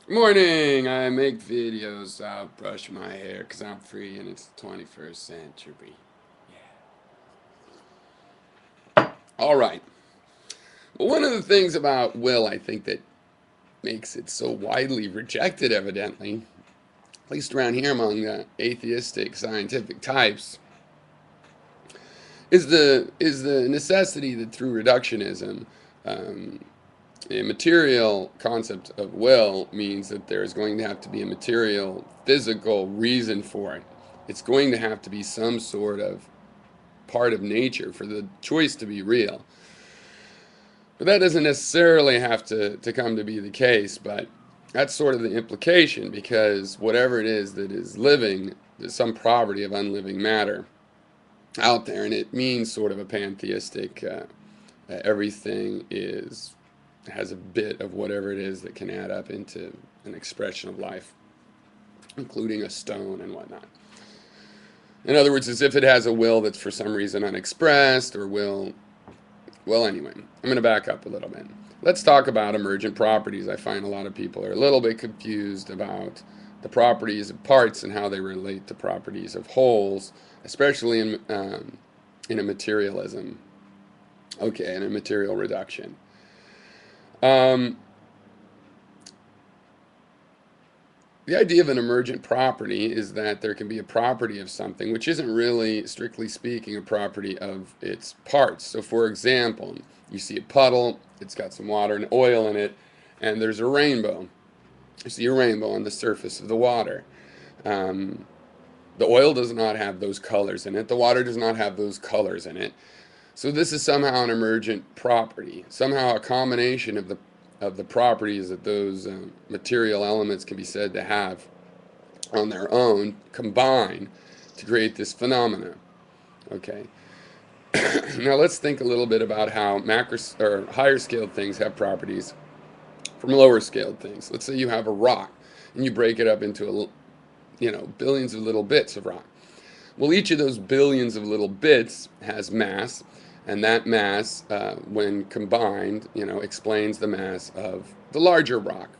Morning! I make videos. I'll brush my hair because I'm free and it's the 21st century. All right. Well, one of the things about will, I think, that makes it so widely rejected, evidently, at least around here among atheistic scientific types, is the necessity that through reductionism, um, a material concept of will means that there is going to have to be a material, physical reason for it. It's going to have to be some sort of part of nature for the choice to be real. But that doesn't necessarily have to come to be the case, but that's sort of the implication because whatever it is that is living, there's some property of unliving matter out there, and it means sort of a pantheistic, everything has a bit of whatever it is that can add up into an expression of life, including a stone and whatnot. In other words, as if it has a will that's for some reason unexpressed or will. Well, anyway, I'm going to back up a little bit. Let's talk about emergent properties. I find a lot of people are a little bit confused about the properties of parts and how they relate to properties of wholes, especially in a materialism. Okay, in a material reduction. Um, the idea of an emergent property is that there can be a property of something which isn't really, strictly speaking, a property of its parts. So, for example, you see a puddle, it's got some water and oil in it, and there's a rainbow. You see a rainbow on the surface of the water. Um, the oil does not have those colors in it, the water does not have those colors in it. So this is somehow an emergent property, somehow a combination of the properties that those material elements can be said to have on their own combine to create this phenomena. Okay. Now let's think a little bit about how macro or higher scaled things have properties from lower scaled things. Let's say you have a rock and you break it up into billions of little bits of rock. Well, each of those billions of little bits has mass, and that mass, when combined, explains the mass of the larger rock.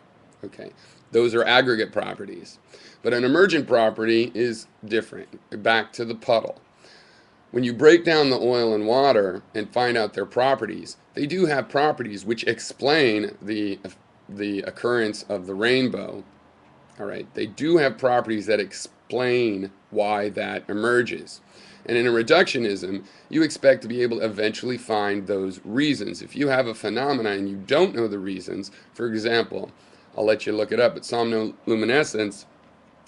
Okay, those are aggregate properties. But an emergent property is different. Back to the puddle. When you break down the oil and water and find out their properties, they do have properties which explain the occurrence of the rainbow. All right, they do have properties that explain why that emerges. And in a reductionism, you expect to be able to eventually find those reasons. If you have a phenomena and you don't know the reasons, for example, I'll let you look it up, but somnoluminescence,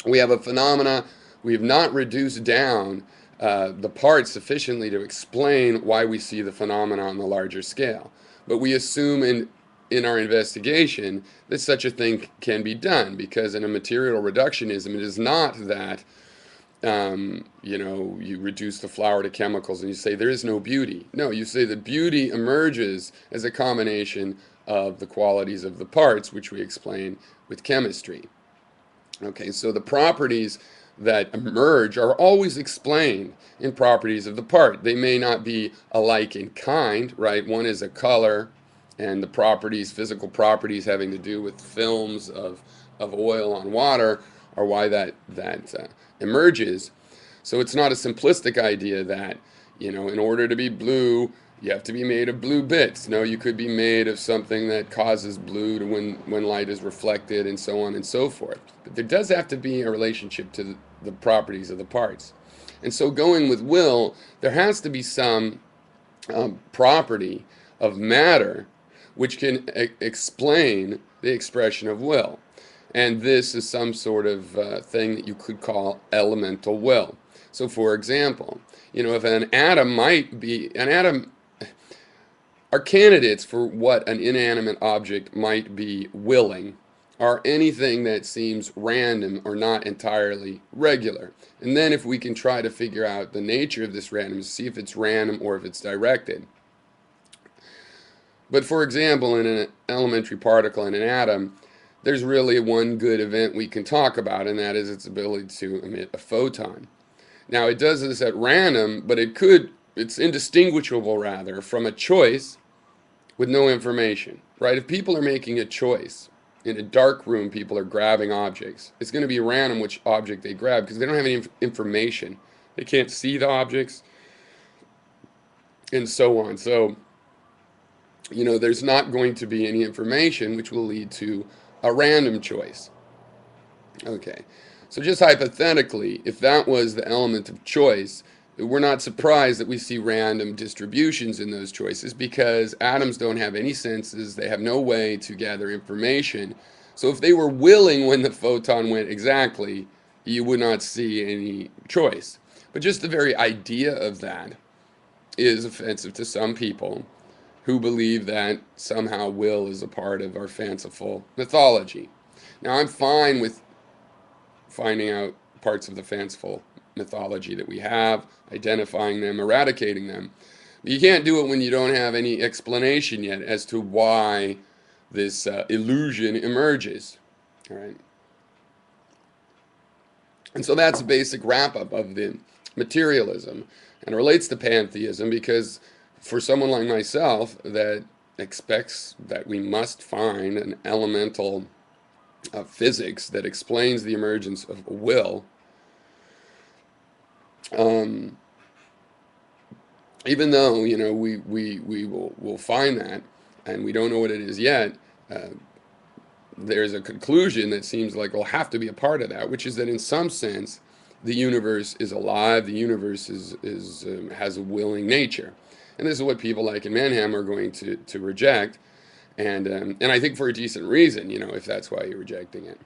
we have a phenomena, we have not reduced down the parts sufficiently to explain why we see the phenomena on the larger scale. But we assume in our investigation that such a thing can be done because in a material reductionism, it is not that you reduce the flower to chemicals and you say there is no beauty. No, you say that beauty emerges as a combination of the qualities of the parts, which we explain with chemistry. Okay, so the properties that emerge are always explained in properties of the part. They may not be alike in kind, right? One is a color, and the properties, physical properties having to do with films of oil on water are why that emerges. So it's not a simplistic idea that, in order to be blue, you have to be made of blue bits. No, you could be made of something that causes blue to when light is reflected and so on and so forth. But there does have to be a relationship to the properties of the parts. And so going with will, there has to be some property of matter which can explain the expression of will. And this is some sort of thing that you could call elemental will. So for example, if an atom are candidates for what an inanimate object might be willing are anything that seems random or not entirely regular. And then if we can try to figure out the nature of this randomness, see if it's random or if it's directed. But for example, in an elementary particle in an atom, there's really one good event we can talk about, and that is its ability to emit a photon. Now, it does this at random, but it's indistinguishable, rather, from a choice with no information, right? If people are making a choice in a dark room, people are grabbing objects. It's going to be random which object they grab because they don't have any information. They can't see the objects and so on. So, there's not going to be any information, which will lead to a random choice. Okay, so just hypothetically, if that was the element of choice, we're not surprised that we see random distributions in those choices because atoms don't have any senses, they have no way to gather information. So if they were willing when the photon went exactly, you would not see any choice. But just the very idea of that is offensive to some people who believe that somehow will is a part of our fanciful mythology. Now, I'm fine with finding out parts of the fanciful mythology that we have, identifying them, eradicating them. But you can't do it when you don't have any explanation yet as to why this illusion emerges. All right. And so that's a basic wrap-up of the materialism, and it relates to pantheism because for someone like myself that expects that we must find an elemental physics that explains the emergence of will, even though we'll find that, and we don't know what it is yet, there's a conclusion that seems like will have to be a part of that, which is that in some sense the universe is alive, the universe has a willing nature, and this is what people like in Manham are going to reject, and I think for a decent reason, if that's why you're rejecting it.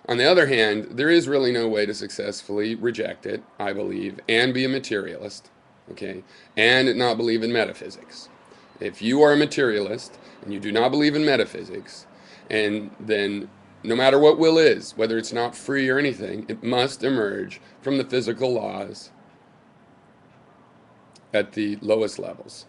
On the other hand, there is really no way to successfully reject it, I believe, and be a materialist, okay, and not believe in metaphysics. If you are a materialist and you do not believe in metaphysics, and then no matter what will is, whether it's not free or anything, it must emerge from the physical laws at the lowest levels.